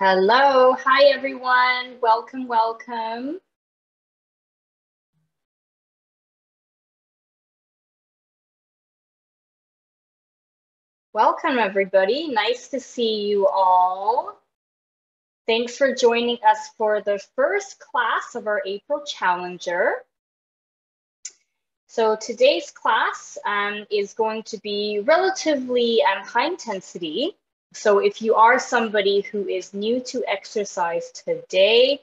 Hello, hi everyone. Welcome, welcome. Welcome everybody. Nice to see you all. Thanks for joining us for the first class of our April Challenger. So today's class is going to be relatively high intensity. So if you are somebody who is new to exercise today,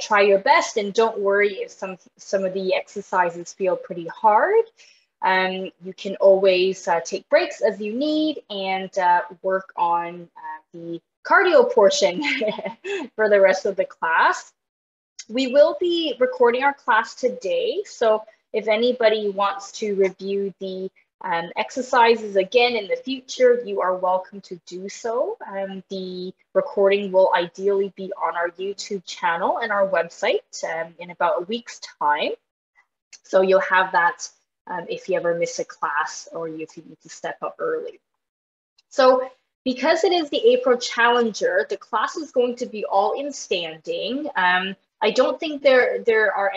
try your best and don't worry if some of the exercises feel pretty hard. You can always take breaks as you need and work on the cardio portion for the rest of the class. We will be recording our class today, so if anybody wants to review the exercises again in the future, you are welcome to do so. The recording will ideally be on our YouTube channel and our website in about a week's time. So you'll have that if you ever miss a class or if you need to step up early. So because it is the April Challenger, the class is going to be all in standing. I don't think there are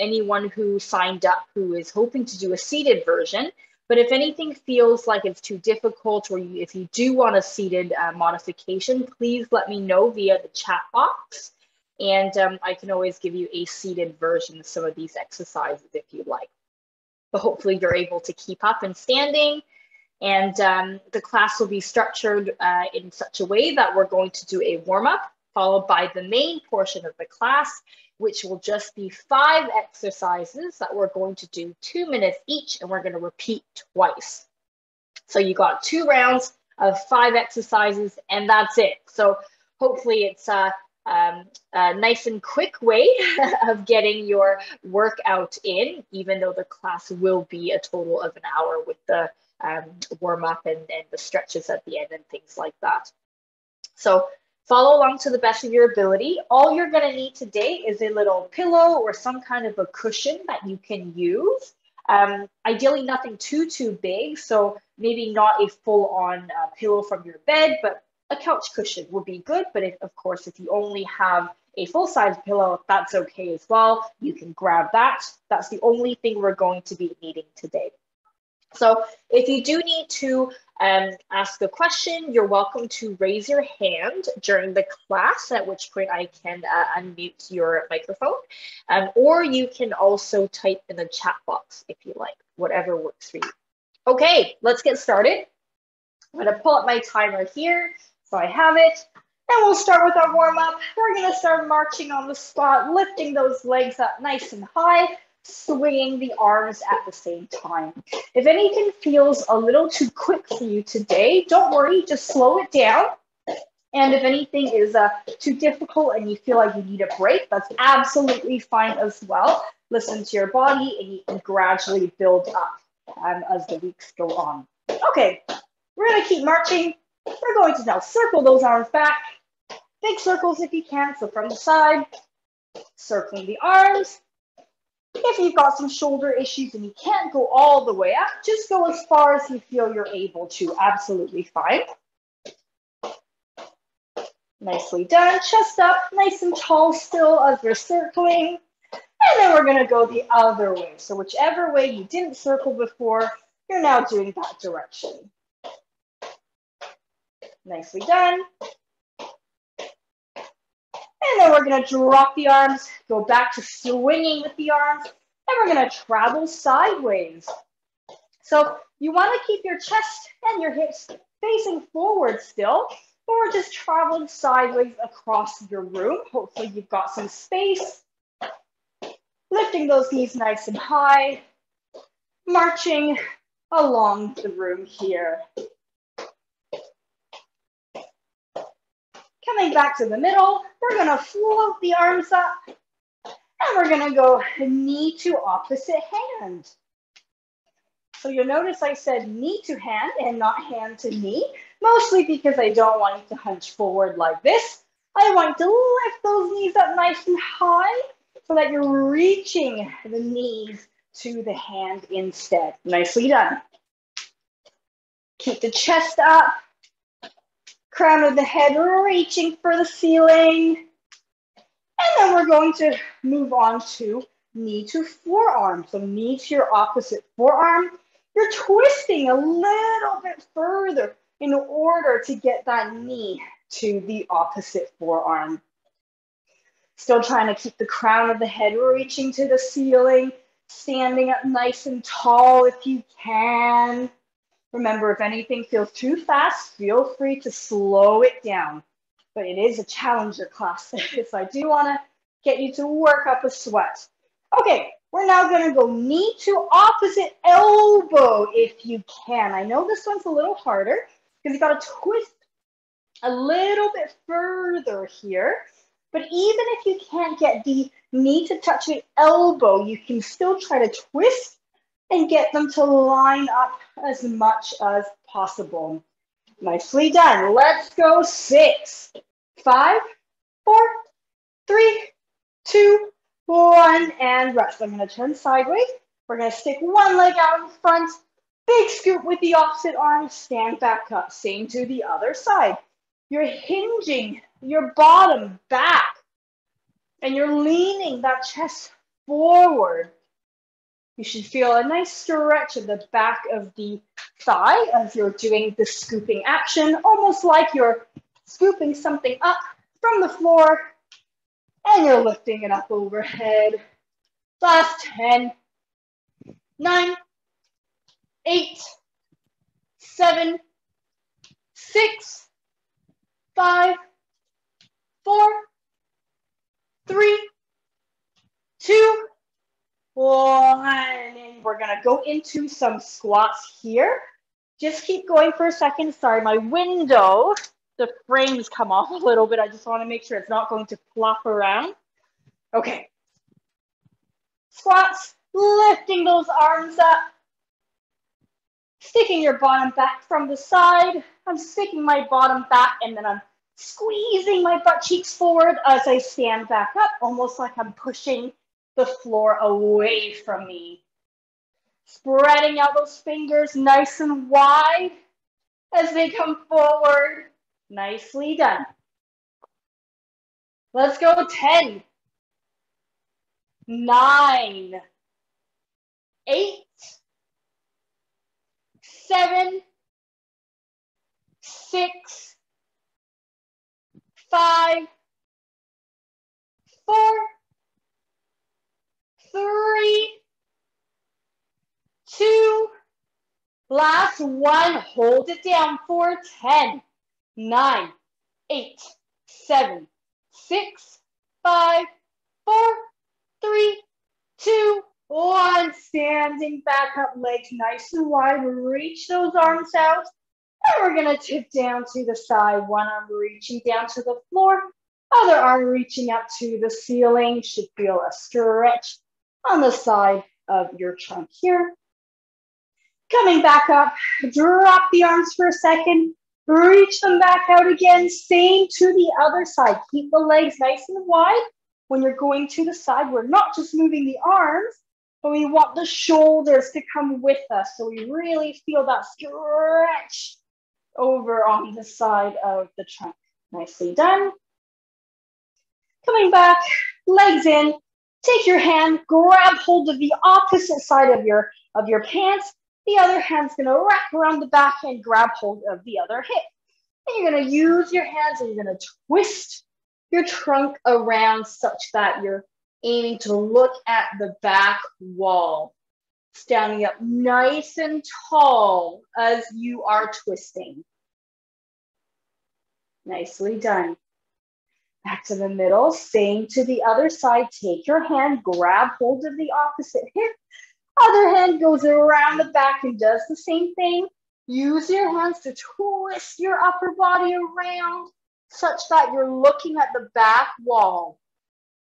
anyone who signed up who is hoping to do a seated version, but if anything feels like it's too difficult or if you do want a seated modification, please let me know via the chat box. And I can always give you a seated version of some of these exercises if you'd like. But hopefully you're able to keep up and standing. And the class will be structured in such a way that we're going to do a warm-up followed by the main portion of the class, which will just be 5 exercises that we're going to do 2 minutes each, and we're going to repeat twice. So you got 2 rounds of 5 exercises, and that's it. So hopefully it's a nice and quick way of getting your workout in, even though the class will be a total of an hour with the warm up and the stretches at the end and things like that. So follow along to the best of your ability. All you're going to need today is a little pillow or some kind of a cushion that you can use. Ideally nothing too big, so maybe not a full-on pillow from your bed, but a couch cushion would be good. But of course, if you only have a full-size pillow, that's okay as well. You can grab that. That's the only thing we're going to be needing today. So if you do need to ask a question, you're welcome to raise your hand during the class, at which point I can unmute your microphone. Or you can also type in the chat box if you like, whatever works for you. Okay, let's get started. I'm going to pull up my timer here, so I have it. And we'll start with our warm-up. We're going to start marching on the spot, lifting those legs up nice and high, swinging the arms at the same time. If anything feels a little too quick for you today, don't worry, just slow it down. And if anything is too difficult and you feel like you need a break, that's absolutely fine as well. Listen to your body and you can gradually build up as the weeks go on. Okay, we're going to keep marching. We're going to now circle those arms back. Big circles if you can, so from the side, circling the arms. If you've got some shoulder issues and you can't go all the way up, just go as far as you feel you're able to. Absolutely fine. Nicely done. Chest up, nice and tall still as we're circling. And then we're going to go the other way. So whichever way you didn't circle before, you're now doing that direction. Nicely done. And then we're going to drop the arms, go back to swinging with the arms, and we're going to travel sideways. So you want to keep your chest and your hips facing forward still, but we're just traveling sideways across your room. Hopefully you've got some space. Lifting those knees nice and high, marching along the room here. Coming back to the middle, we're going to float the arms up, and we're going to go knee to opposite hand. So you'll notice I said knee to hand and not hand to knee, mostly because I don't want you to hunch forward like this. I want you to lift those knees up nice and high so that you're reaching the knees to the hand instead. Nicely done. Keep the chest up. Crown of the head reaching for the ceiling. And then we're going to move on to knee to forearm. So knee to your opposite forearm. You're twisting a little bit further in order to get that knee to the opposite forearm. Still trying to keep the crown of the head reaching to the ceiling, standing up nice and tall if you can. Remember, if anything feels too fast, feel free to slow it down. But it is a challenger class, so I do want to get you to work up a sweat. Okay, we're now going to go knee to opposite elbow if you can. I know this one's a little harder because you got to twist a little bit further here. But even if you can't get the knee to touch the elbow, you can still try to twist and get them to line up as much as possible. Nicely done. Let's go 6, 5, 4, 3, 2, 1, and rest. I'm going to turn sideways. We're going to stick one leg out in front. Big scoop with the opposite arm. Stand back up. Same to the other side. You're hinging your bottom back. And you're leaning that chest forward. You should feel a nice stretch at the back of the thigh as you're doing the scooping action, almost like you're scooping something up from the floor and you're lifting it up overhead. Last 10, 9, 8, 7, 6, 5, 4, 3, 2, 1. And we're going to go into some squats here. Just keep going for a second. Sorry, my window, the frames come off a little bit. I just want to make sure it's not going to flop around. Okay. Squats, lifting those arms up. Sticking your bottom back from the side. I'm sticking my bottom back and then I'm squeezing my butt cheeks forward as I stand back up, almost like I'm pushing the floor away from me. Spreading out those fingers nice and wide as they come forward. Nicely done. Let's go 10, 9, 8, 7, 6, 5, 4, 3, 2, last one, hold it down for 10, 9, 8, 7, 6, 5, 4, 3, 2, 1. Standing back up, legs nice and wide. Reach those arms out. And we're going to tip down to the side. One arm reaching down to the floor. Other arm reaching up to the ceiling. Should feel a stretch on the side of your trunk here. Coming back up, drop the arms for a second. Reach them back out again. Same to the other side. Keep the legs nice and wide. When you're going to the side, we're not just moving the arms, but we want the shoulders to come with us. So we really feel that stretch over on the side of the trunk. Nicely done. Coming back, legs in. Take your hand, grab hold of the opposite side of your pants. The other hand's going to wrap around the back and grab hold of the other hip. And you're going to use your hands and you're going to twist your trunk around such that you're aiming to look at the back wall. Standing up nice and tall as you are twisting. Nicely done. Back to the middle, same to the other side. Take your hand, grab hold of the opposite hip. Other hand goes around the back and does the same thing. Use your hands to twist your upper body around such that you're looking at the back wall.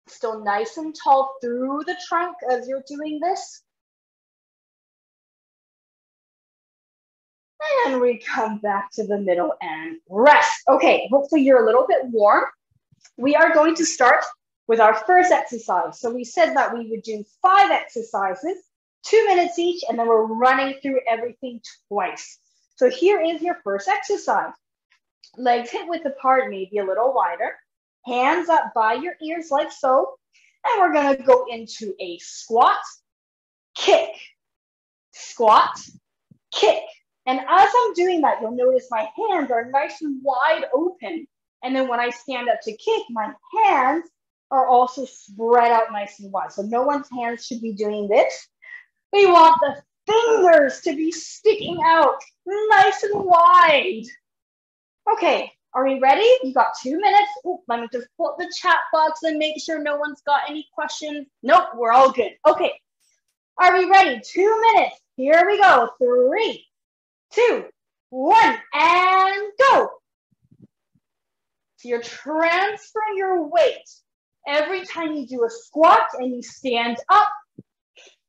Still nice and tall through the trunk as you're doing this. And we come back to the middle and rest. Okay, hopefully you're a little bit warm. We are going to start with our first exercise. So we said that we would do 5 exercises, 2 minutes each, and then we're running through everything twice. So here is your first exercise. Legs hip width apart, maybe a little wider. Hands up by your ears like so. And we're gonna go into a squat, kick, squat, kick. And as I'm doing that, you'll notice my hands are nice and wide open. And then when I stand up to kick, my hands are also spread out nice and wide. So no one's hands should be doing this. We want the fingers to be sticking out nice and wide. Okay, are we ready? You got 2 minutes. Ooh, let me just pull up the chat box and make sure no one's got any questions. Nope, we're all good. Okay, are we ready? 2 minutes. Here we go. 3, 2, 1, and go. So you're transferring your weight. Every time you do a squat and you stand up,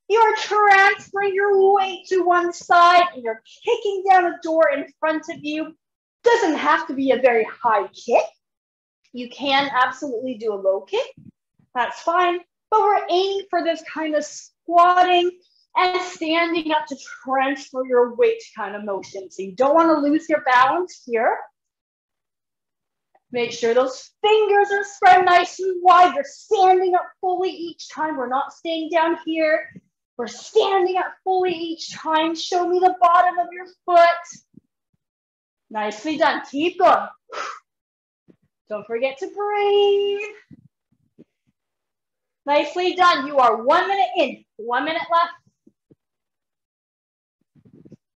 you're transferring your weight to one side and you're kicking down a door in front of you. Doesn't have to be a very high kick. You can absolutely do a low kick. That's fine. But we're aiming for this kind of squatting and standing up to transfer your weight kind of motion. So you don't want to lose your balance here. Make sure those fingers are spread nice and wide. You're standing up fully each time. We're not staying down here. We're standing up fully each time. Show me the bottom of your foot. Nicely done. Keep going. Don't forget to breathe. Nicely done. You are 1 minute in, 1 minute left.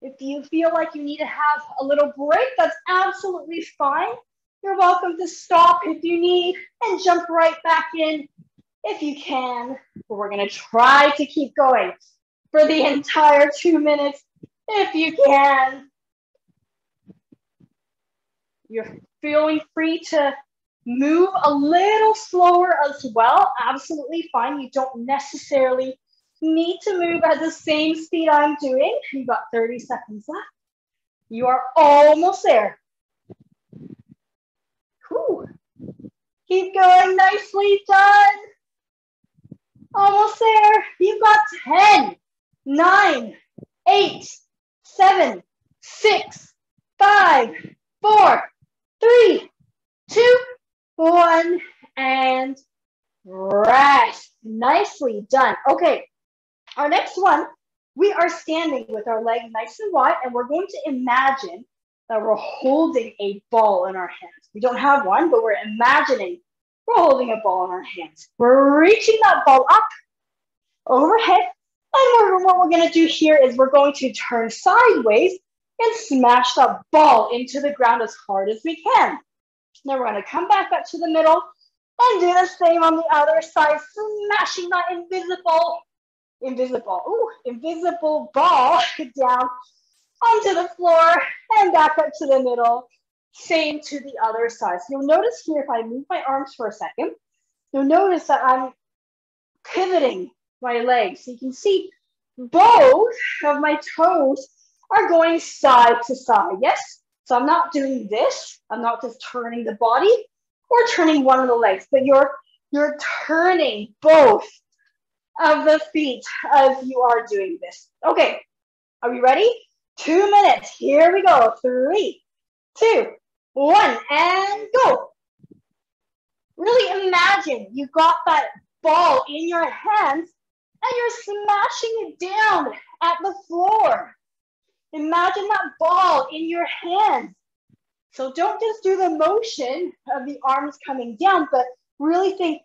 If you feel like you need to have a little break, that's absolutely fine. You're welcome to stop if you need and jump right back in if you can. But we're going to try to keep going for the entire 2 minutes if you can. You're feeling free to move a little slower as well. Absolutely fine. You don't necessarily need to move at the same speed I'm doing. You've got 30 seconds left. You are almost there. Whew. Keep going. Nicely done. Almost there. You've got 10, 9, 8, 7, 6, 5, 4, 3, 2, 1, and rest. Nicely done. Okay, our next one, we are standing with our leg nice and wide, and we're going to imagine that we're holding a ball in our hands. We don't have one, but we're imagining we're holding a ball in our hands. We're reaching that ball up overhead, and what we're going to do here is we're going to turn sideways and smash that ball into the ground as hard as we can. Then we're going to come back up to the middle and do the same on the other side, smashing that invisible ball down onto the floor and back up to the middle. Same to the other side. So you'll notice here, if I move my arms for a second, you'll notice that I'm pivoting my legs. So you can see both of my toes are going side to side. Yes? So I'm not doing this. I'm not just turning the body or turning one of the legs, but you're turning both of the feet as you are doing this. Okay, are we ready? 2 minutes. Here we go. 3, 2, 1, and go. Really imagine you got that ball in your hands and you're smashing it down at the floor. Imagine that ball in your hands. So don't just do the motion of the arms coming down, but really think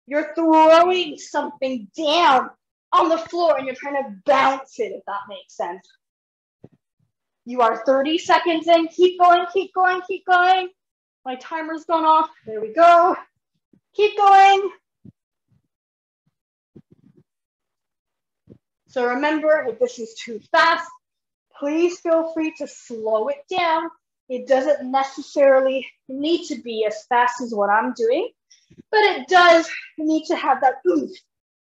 you're throwing something down on the floor and you're trying to bounce it, if that makes sense. You are 30 seconds in. Keep going, keep going, keep going. My timer's gone off. There we go. Keep going. So remember, if this is too fast, please feel free to slow it down. It doesn't necessarily need to be as fast as what I'm doing, but it does need to have that oomph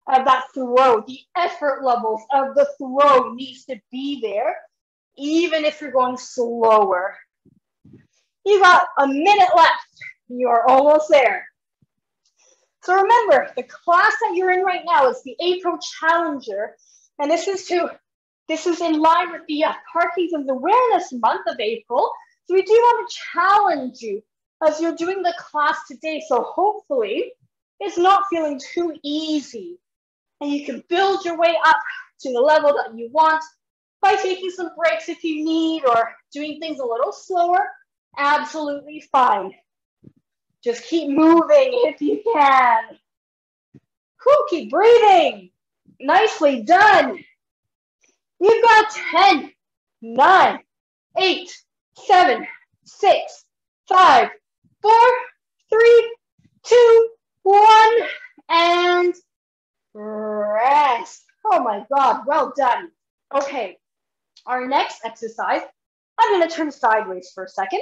of that throw. The effort levels of the throw needs to be there, even if you're going slower. You got a minute left. You are almost there. So remember, the class that you're in right now is the April Challenger, and this is in line with the Parkinson's Awareness Month of April. So we do want to challenge you as you're doing the class today. So hopefully it's not feeling too easy and you can build your way up to the level that you want by taking some breaks if you need or doing things a little slower. Absolutely fine. Just keep moving if you can. Whew, keep breathing. Nicely done. You've got 10, 9, 8, 7, 6, 5, 4, 3, 2, 1, and rest. Oh my God, well done. Okay, our next exercise, I'm going to turn sideways for a second.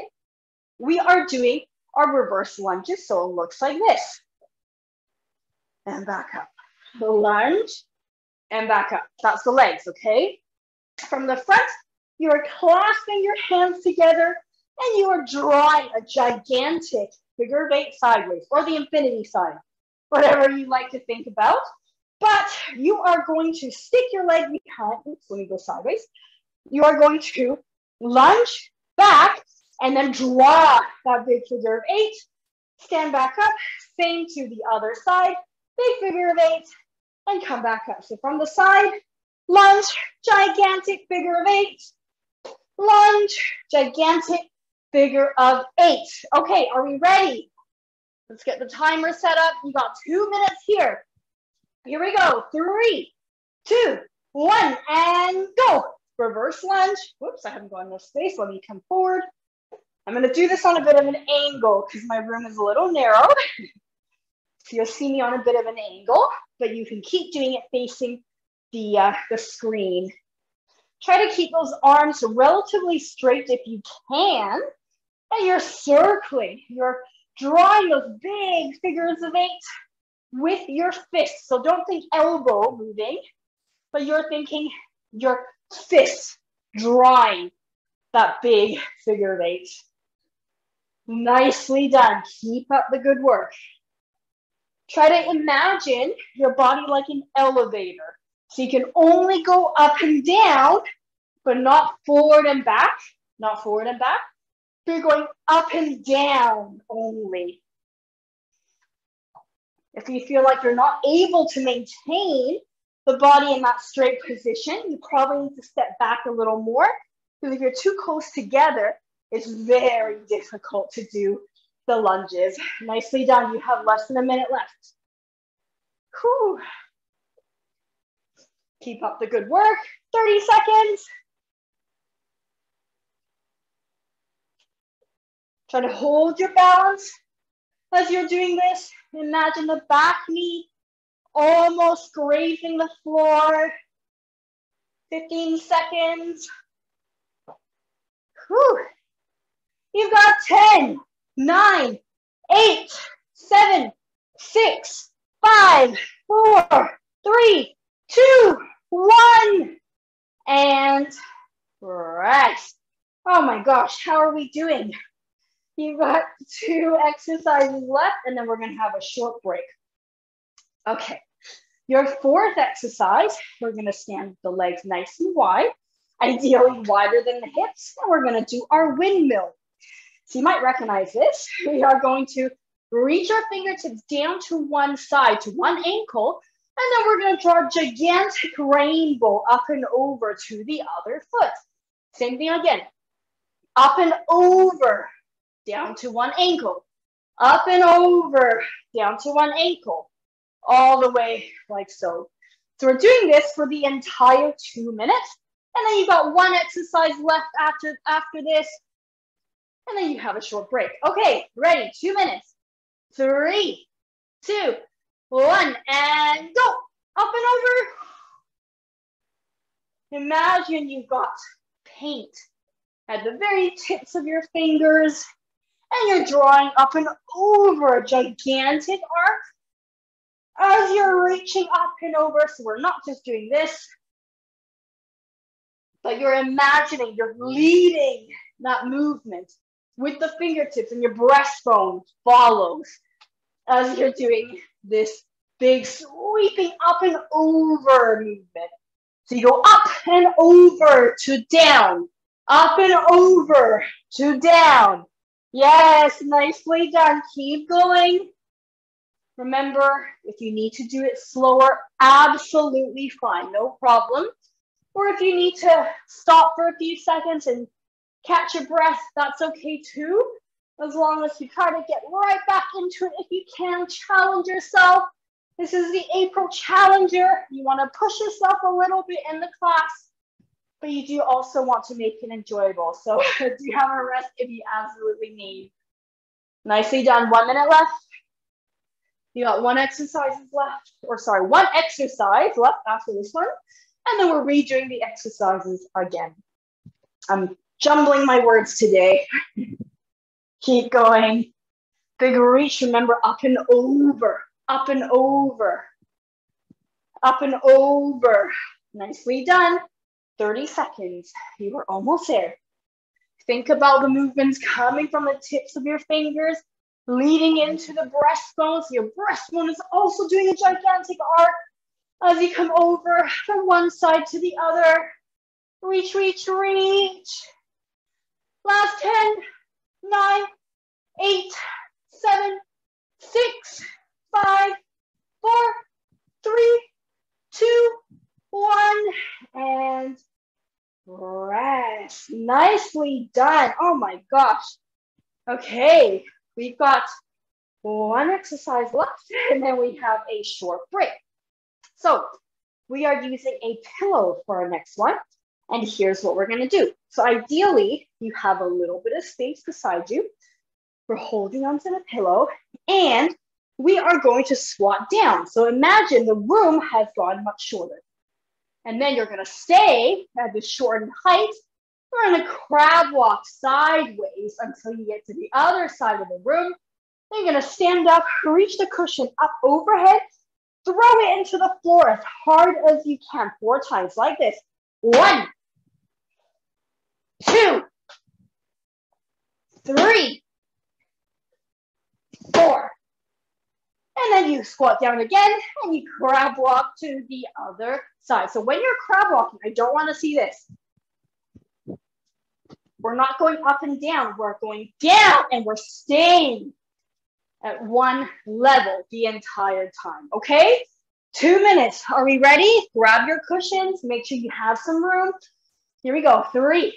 We are doing our reverse lunges, so it looks like this. And back up. Lunge and back up. That's the legs, okay? From the front, you are clasping your hands together and you are drawing a gigantic figure of 8 sideways, or the infinity sign, whatever you like to think about. But you are going to stick your leg behind. Oops, let me go sideways. You are going to lunge back and then draw that big figure of 8. Stand back up. Same to the other side. Big figure of 8 and come back up. So from the side, lunge, gigantic figure of 8. Lunge, gigantic figure of 8. Okay, are we ready? Let's get the timer set up. You got 2 minutes here. Here we go. 3, 2, 1, and go. Reverse lunge. Whoops, I haven't got enough space. Let me come forward. I'm going to do this on a bit of an angle because my room is a little narrow. So you'll see me on a bit of an angle, but you can keep doing it facing the screen. Try to keep those arms relatively straight if you can. And you're circling. You're drawing those big figures of 8 with your fists. So don't think elbow moving, but you're thinking your fists drawing that big figure of 8. Nicely done. Keep up the good work. Try to imagine your body like an elevator. So you can only go up and down, but not forward and back. Not forward and back. You're going up and down only. If you feel like you're not able to maintain the body in that straight position, you probably need to step back a little more. Because if you're too close together, it's very difficult to do the lunges. Nicely done. You have less than a minute left. Whew. Keep up the good work. 30 seconds. Try to hold your balance as you're doing this. Imagine the back knee almost grazing the floor. 15 seconds. Whew. You've got 10, 9, 8, 7, 6, 5, 4, 3, 2, 1, and rest. Oh my gosh, how are we doing? You've got 2 exercises left, and then we're going to have a short break. Okay, your 4th exercise, we're going to stand the legs nice and wide, ideally wider than the hips, and we're going to do our windmill. So you might recognize this. We are going to reach our fingertips down to one side, to one ankle, and then we're going to draw a gigantic rainbow up and over to the other foot. Same thing again. Up and over, down to one ankle. Up and over, down to one ankle. All the way like so. So we're doing this for the entire 2 minutes. And then you've got 1 exercise left after this. And then you have a short break. Okay, ready, 2 minutes. 3, 2, 1, and go. Up and over. Imagine you've got paint at the very tips of your fingers, and you're drawing up and over a gigantic arc as you're reaching up and over. So we're not just doing this, but you're imagining, you're leading that movement with the fingertips, and your breastbone follows as you're doing this big sweeping up and over movement. So you go up and over to down, Up and over to down. Yes, nicely done. Keep going. Remember, if you need to do it slower, absolutely fine, no problem. Or if you need to stop for a few seconds and catch your breath, that's okay too. As long as you try to get right back into it if you can, challenge yourself. This is the April Challenger. You want to push yourself a little bit in the class, but you do also want to make it enjoyable. So do have a rest if you absolutely need. Nicely done. 1 minute left. You got one exercise left, or sorry, one exercise left after this one. And then we're redoing the exercises again. I'm jumbling my words today. Keep going. Big reach, remember, up and over, up and over, up and over. Nicely done. 30 seconds. You were almost there. Think about the movements coming from the tips of your fingers, leading into the breastbone. So your breastbone is also doing a gigantic arc as you come over from one side to the other. Reach, reach, reach. Last 10, 9, 8, 7, 6, 5, 4, 3, 2, 1, and rest. Nicely done. Oh my gosh. Okay, we've got one exercise left, and then we have a short break. So we are using a pillow for our next one. And here's what we're going to do. So ideally, you have a little bit of space beside you. We're holding onto the pillow, and we are going to squat down. So imagine the room has gone much shorter. And then you're going to stay at the shortened height. We're going to crab walk sideways until you get to the other side of the room. Then you're going to stand up, reach the cushion up overhead, throw it into the floor as hard as you can, 4 times like this. 1, 2, 3, 4. And then you squat down again and you crab walk to the other side. So when you're crab walking, I don't want to see this. We're not going up and down. We're going down and we're staying at one level the entire time, okay? 2 minutes. Are we ready? Grab your cushions. Make sure you have some room. Here we go. 3,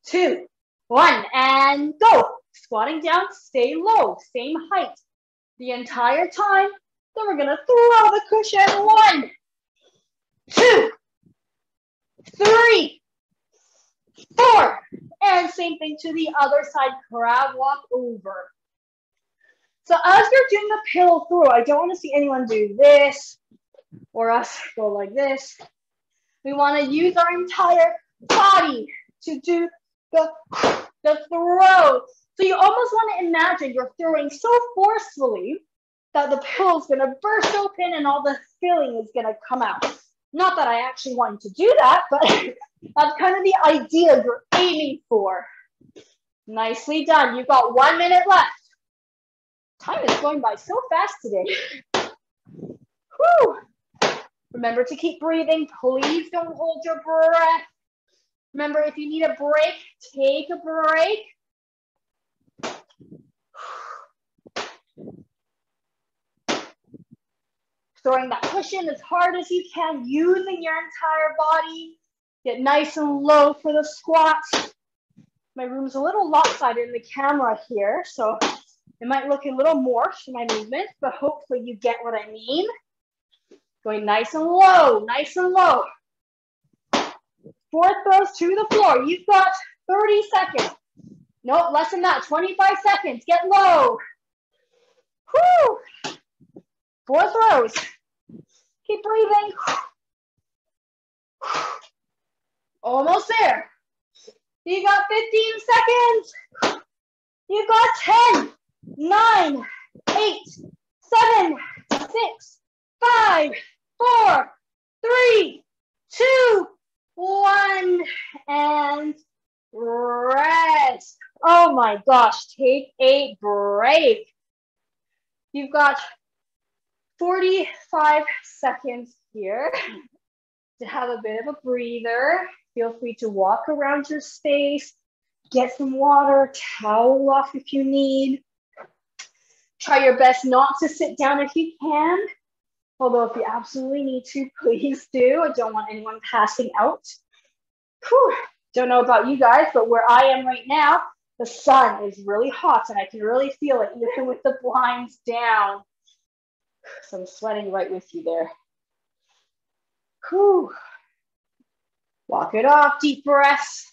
2, 1, and go. Squatting down, stay low, same height the entire time. Then we're gonna throw the cushion. 1, 2, 3, 4. And same thing to the other side, crab walk over. So as you're doing the pillow throw, I don't want to see anyone do this or us go like this. We want to use our entire body to do the throw. So you almost want to imagine you're throwing so forcefully that the pillow is going to burst open and all the filling is going to come out. Not that I actually want you to do that, but that's kind of the idea you're aiming for. Nicely done. You've got 1 minute left. Time is going by so fast today. Whew. Remember to keep breathing. Please don't hold your breath. Remember, if you need a break, take a break. Throwing that cushion as hard as you can, using your entire body. Get nice and low for the squats. My room's a little lopsided in the camera here, so it might look a little morphed, my movement, but hopefully you get what I mean. Going nice and low, nice and low. 4 throws to the floor. You've got 30 seconds. Nope, less than that, 25 seconds. Get low. Whew. 4 throws. Keep breathing. Almost there. You got 15 seconds. You got 10, 9, 8, 7, 6, 5, 4, 3, 2, 1, and rest. Oh my gosh, take a break. You've got 45 seconds here to have a bit of a breather. Feel free to walk around your space, get some water, towel off if you need. Try your best not to sit down if you can. Although if you absolutely need to, please do. I don't want anyone passing out. Whew. Don't know about you guys, but where I am right now, the sun is really hot and I can really feel it even with the blinds down. So I'm sweating right with you there. Whew. Walk it off, deep breaths.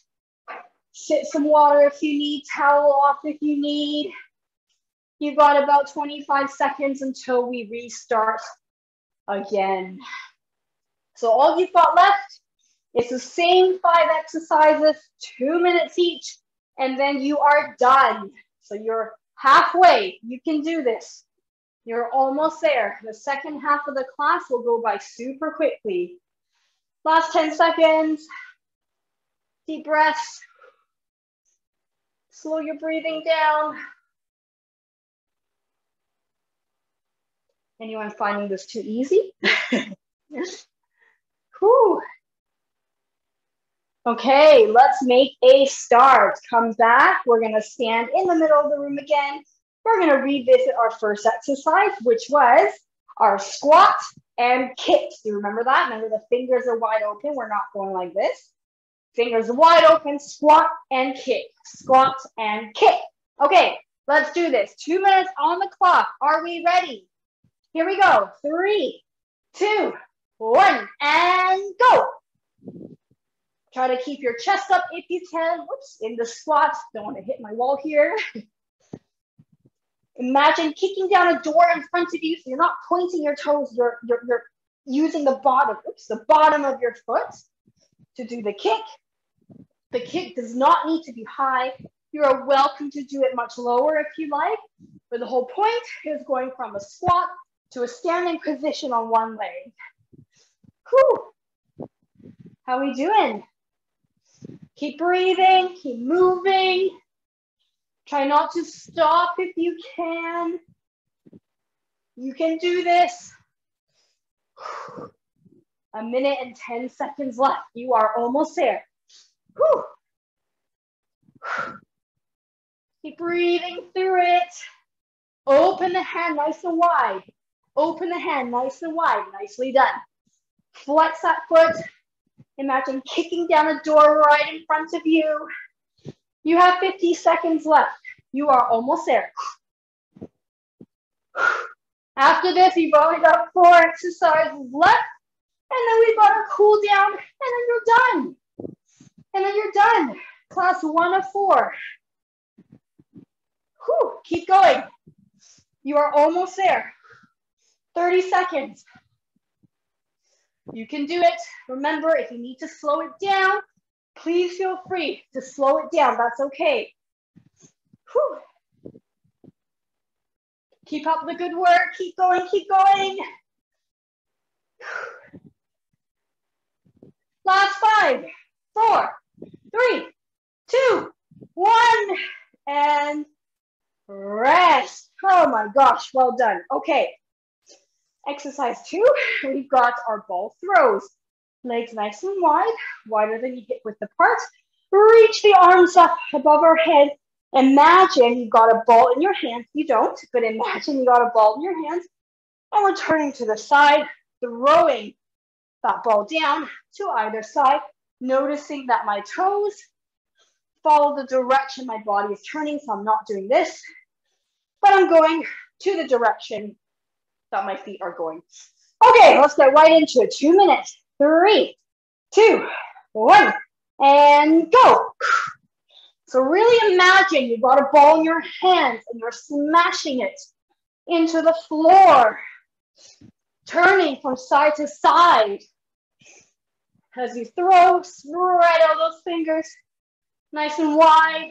Sit some water if you need, towel off if you need. You've got about 25 seconds until we restart again. So all you've got left is the same 5 exercises, 2 minutes each, and then you are done. So you're halfway. You can do this. You're almost there. The second half of the class will go by super quickly. Last 10 seconds. Deep breaths. Slow your breathing down. Anyone finding this too easy? Whew. Okay, let's make a start. Come back. We're going to stand in the middle of the room again. We're going to revisit our first exercise, which was our squat and kick. Do you remember that? Remember the fingers are wide open. We're not going like this. Fingers wide open, squat and kick. Squat and kick. Okay, let's do this. 2 minutes on the clock. Are we ready? Here we go. 3, 2, 1, and go. Try to keep your chest up if you can. Whoops, in the squat. Don't want to hit my wall here. Imagine kicking down a door in front of you. So you're not pointing your toes. You're using the bottom of your foot to do the kick. The kick does not need to be high. You are welcome to do it much lower if you like. But the whole point is going from a squat to a standing position on one leg. Whew. How are we doing? Keep breathing, keep moving. Try not to stop if you can. You can do this. 1 minute and 10 seconds left. You are almost there. Whew. Keep breathing through it. Open the hand nice and wide. Open the hand nice and wide. Nicely done. Flex that foot. Imagine kicking down a door right in front of you. You have 50 seconds left. You are almost there. After this, you've only got 4 exercises left. And then we've got to cool down. And then you're done. And then you're done. Class 1 of 4. Whew, keep going. You are almost there. 30 seconds. You can do it. Remember, if you need to slow it down, please feel free to slow it down. That's okay. Whew. Keep up the good work. Keep going, keep going. Last 5, 4, 3, 2, 1, and rest. Oh my gosh, well done. Okay. Exercise 2, we've got our ball throws. Legs nice and wide, wider than your hip width apart. Reach the arms up above our head. Imagine you've got a ball in your hands. You don't, but imagine you got a ball in your hands. And we're turning to the side, throwing that ball down to either side, noticing that my toes follow the direction my body is turning. So I'm not doing this, but I'm going to the direction that my feet are going. Okay, let's get right into it. 2 minutes. 3, 2, 1, and go. So really imagine you've got a ball in your hands and you're smashing it into the floor, turning from side to side. As you throw, spread out those fingers nice and wide.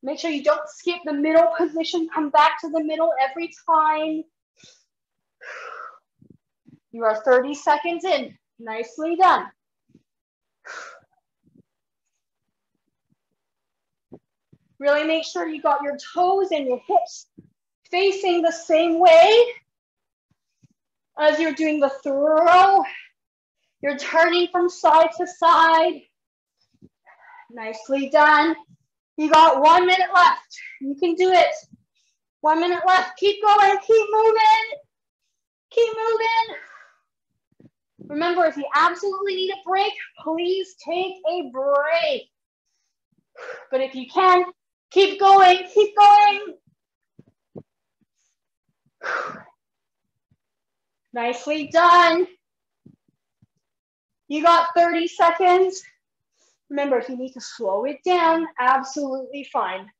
Make sure you don't skip the middle position. Come back to the middle every time. You are 30 seconds in. Nicely done. Really make sure you got your toes and your hips facing the same way as you're doing the throw. You're turning from side to side. Nicely done. You got 1 minute left. You can do it. 1 minute left. Keep going. Keep moving. Keep moving. Remember, if you absolutely need a break, please take a break. But if you can, keep going. Keep going. Nicely done. You got 30 seconds. Remember, if you need to slow it down, absolutely fine.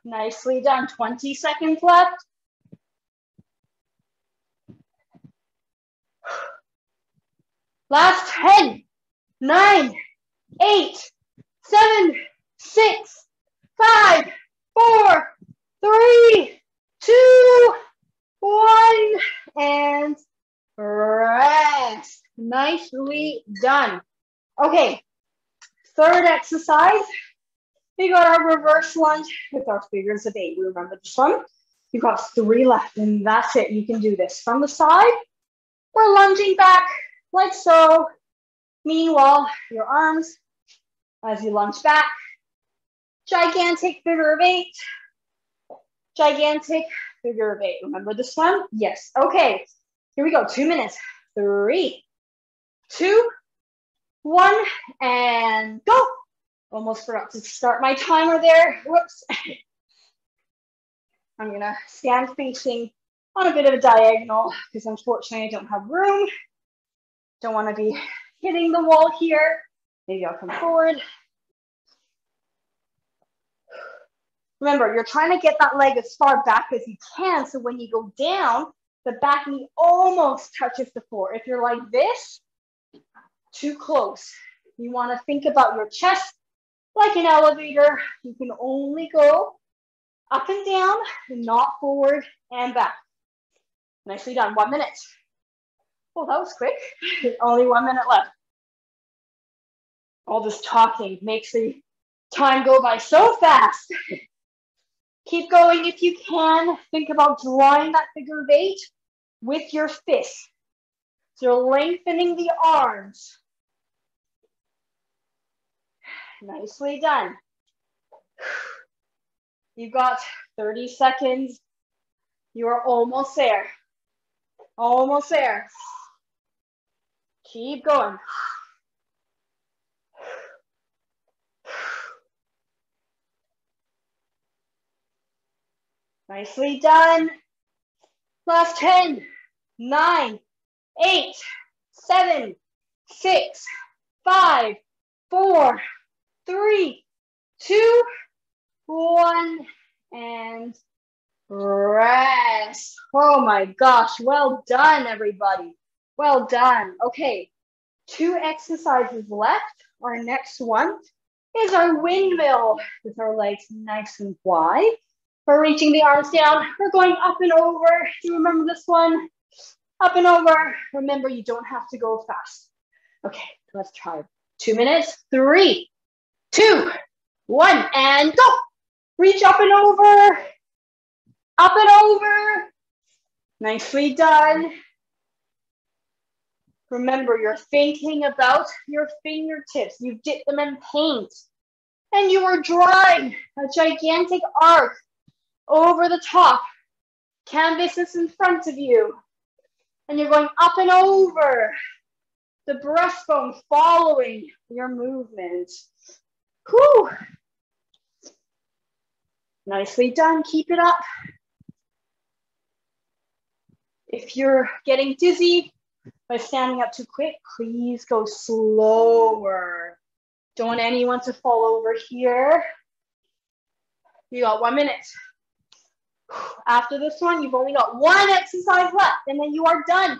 Nicely done. 20 seconds left. Last 10, 9, 8, 7, 6, 5, 4, 3, 2, 1, and rest. Nicely done. Okay, third exercise. We got our reverse lunge with our figures of 8. We remember this one. You've got 3 left, and that's it. You can do this from the side. We're lunging back like so. Meanwhile, your arms, as you lunge back, gigantic figure of 8. Gigantic figure of 8. Remember this one? Yes. Okay. Here we go. 2 minutes. 3, 2, 1, and go. Almost forgot to start my timer there. Whoops. I'm going to stand facing on a bit of a diagonal because unfortunately I don't have room. Don't want to be hitting the wall here. Maybe I'll come forward. Remember, you're trying to get that leg as far back as you can, so when you go down, the back knee almost touches the floor. If you're like this, too close. You want to think about your chest like an elevator. You can only go up and down, not forward and back. Nicely done. 1 minute. Oh, that was quick. Only 1 minute left. All this talking makes the time go by so fast. Keep going if you can. Think about drawing that figure of 8 with your fists. So you're lengthening the arms. Nicely done. You've got 30 seconds. You are almost there. Almost there. Keep going. Nicely done. Last 10, 9, 8, 7, 6, 5, 4, 3, 2, 1, and rest. Oh my gosh, well done, everybody. Well done. Okay, 2 exercises left. Our next one is our windmill with our legs nice and wide. We're reaching the arms down. We're going up and over. Do you remember this one? Up and over. Remember, you don't have to go fast. Okay, let's try. 2 minutes. 3, 2, 1, and go. Reach up and over. Up and over. Nicely done. Remember, you're thinking about your fingertips. You dip them in paint. And you are drawing a gigantic arc over the top. Canvas is in front of you. And you're going up and over. The breastbone following your movement. Whew. Nicely done. Keep it up. If you're getting dizzy by standing up too quick, please go slower. Don't want anyone to fall over here. You got 1 minute. After this one, you've only got 1 exercise left, and then you are done.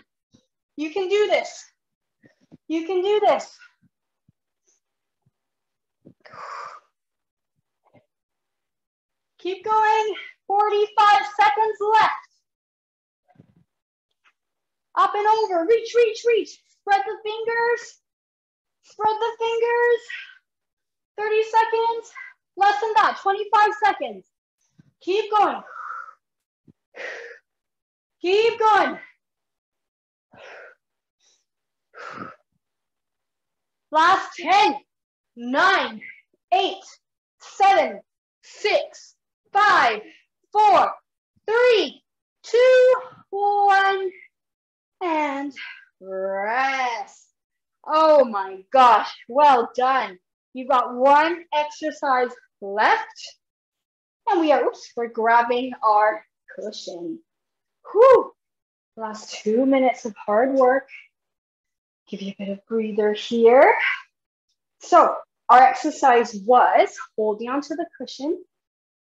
You can do this. You can do this. Keep going. 45 seconds left. Up and over. Reach, reach, reach. Spread the fingers. Spread the fingers. 30 seconds. Less than that. 25 seconds. Keep going. Keep going. Last 10, 9, 8, 7, 6, 5, 4, 3, 2, 1, and rest. Oh my gosh, well done. You've got one exercise left, and we're grabbing our cushion. Whew, last 2 minutes of hard work. Give you a bit of breather here. So our exercise was holding onto the cushion,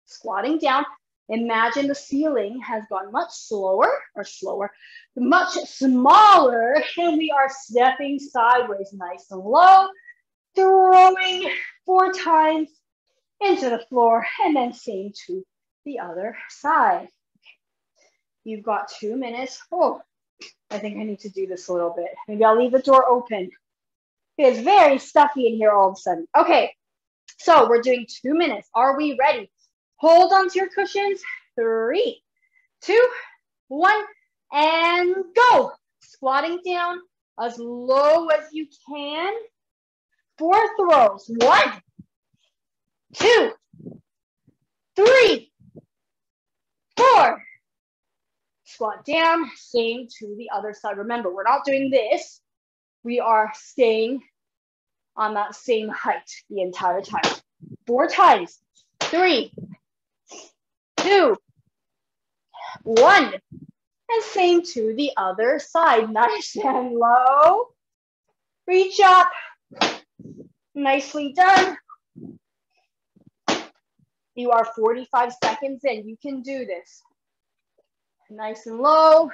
squatting down. Imagine the ceiling has gone much much smaller, and we are stepping sideways nice and low, throwing 4 times into the floor, and then same to the other side. You've got 2 minutes. Oh, I think I need to do this a little bit. Maybe I'll leave the door open. It's very stuffy in here all of a sudden. Okay, so we're doing 2 minutes. Are we ready? Hold onto your cushions. 3, 2, 1, and go. Squatting down as low as you can. 4 throws. 1, 2, 3, 4. Squat down, same to the other side. Remember, we're not doing this. We are staying on that same height the entire time. 4 times. 3, 2, 1. And same to the other side. Nice and low. Reach up. Nicely done. You are 45 seconds in. You can do this. Nice and low.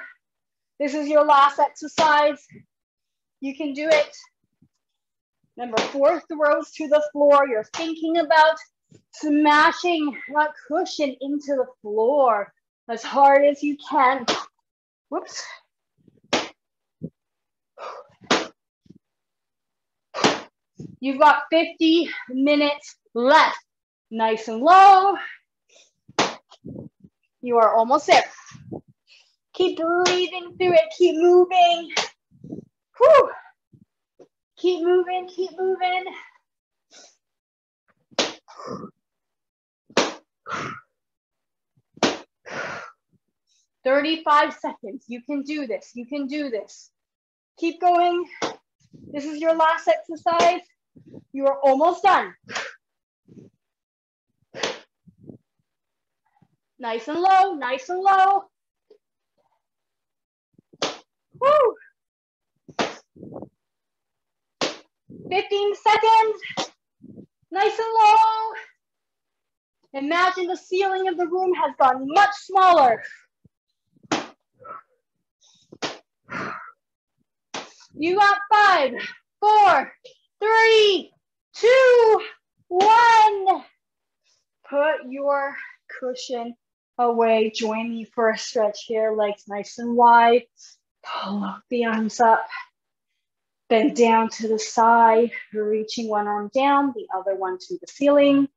This is your last exercise. You can do it. Remember, 4 throws to the floor. You're thinking about smashing that cushion into the floor as hard as you can. Whoops. You've got 50 minutes left. Nice and low. You are almost there. Keep breathing through it. Keep moving. Whew. Keep moving. Keep moving. "35 seconds. You can do this. You can do this. Keep going. This is your last exercise. You are almost done. Nice and low. Nice and low. Woo. 15 seconds. Nice and low. Imagine the ceiling of the room has gotten much smaller. You got 5, 4, 3, 2, 1. Put your cushion away. Join me for a stretch here. Legs nice and wide. Pull the arms up. Bend down to the side. Reaching one arm down, the other one to the ceiling.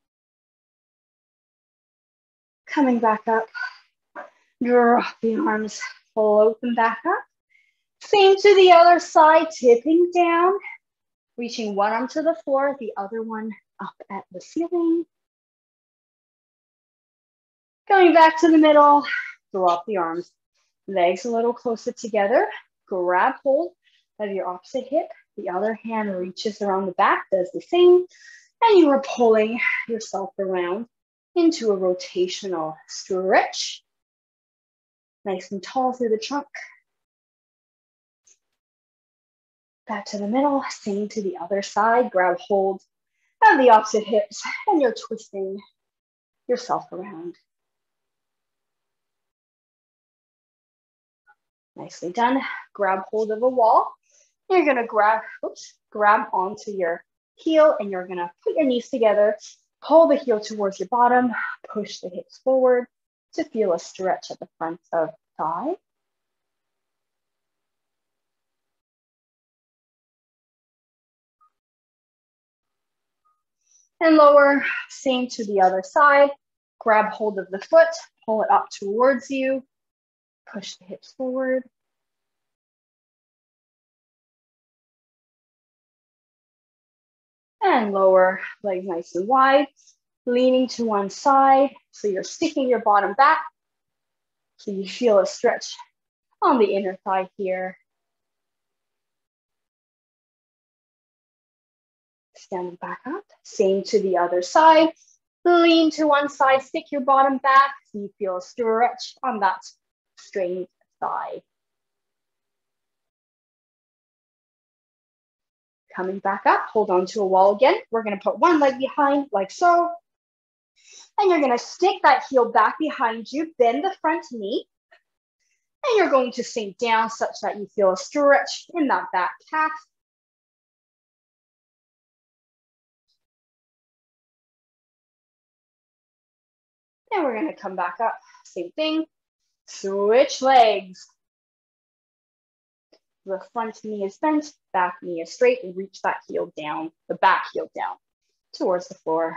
Coming back up. Drop the arms. Float them back up. Same to the other side, tipping down, reaching one arm to the floor, the other one up at the ceiling. Going back to the middle, drop the arms, legs a little closer together, grab hold of your opposite hip, the other hand reaches around the back, does the same, and you are pulling yourself around into a rotational stretch. Nice and tall through the trunk. Back to the middle, same to the other side. Grab hold of the opposite hips and you're twisting yourself around. Nicely done. Grab hold of a wall. You're gonna grab onto your heel and you're gonna put your knees together, pull the heel towards your bottom, push the hips forward to feel a stretch at the front of thigh. And lower, same to the other side. Grab hold of the foot, pull it up towards you. Push the hips forward. And lower, legs nice and wide, leaning to one side. So you're sticking your bottom back. So you feel a stretch on the inner thigh here. Standing back up, same to the other side. Lean to one side, stick your bottom back. So you feel a stretch on that straight thigh. Coming back up, hold on to a wall again. We're gonna put one leg behind like so. And you're gonna stick that heel back behind you, bend the front knee. And you're going to sink down such that you feel a stretch in that back calf. And we're gonna come back up, same thing. Switch legs. The front knee is bent, back knee is straight, and reach that heel down, the back heel down towards the floor.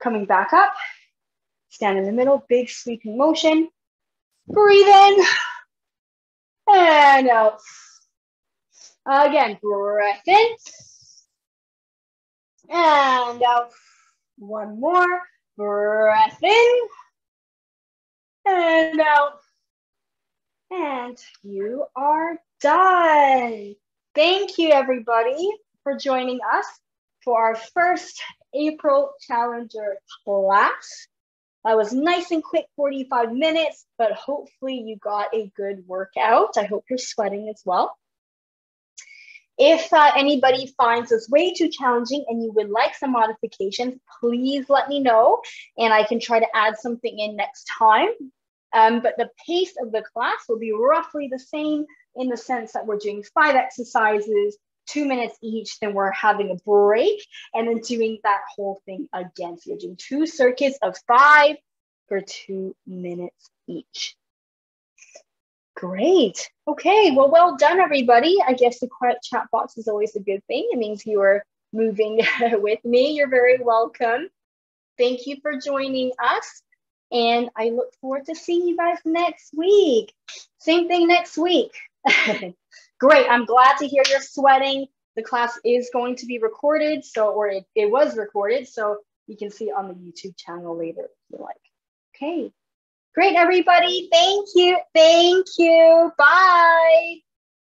Coming back up, stand in the middle, big sweeping motion. Breathe in and out. Again, breath in and out. One more, breath in and out. And you are done. Thank you, everybody, for joining us for our first April Challenger class. That was nice and quick, 45 minutes, but hopefully you got a good workout. I hope you're sweating as well. If anybody finds this way too challenging and you would like some modifications, please let me know and I can try to add something in next time. But the pace of the class will be roughly the same in the sense that we're doing 5 exercises, 2 minutes each, then we're having a break and then doing that whole thing again. So you're doing 2 circuits of 5 for 2 minutes each. Great. Okay, well done, everybody. I guess the quiet chat box is always a good thing. It means you are moving with me. You're very welcome. Thank you for joining us. And I look forward to seeing you guys next week. Same thing next week. Great, I'm glad to hear you're sweating. The class is going to be recorded, or it was recorded, so you can see it on the YouTube channel later if you like. Okay, great, everybody. Thank you. Bye.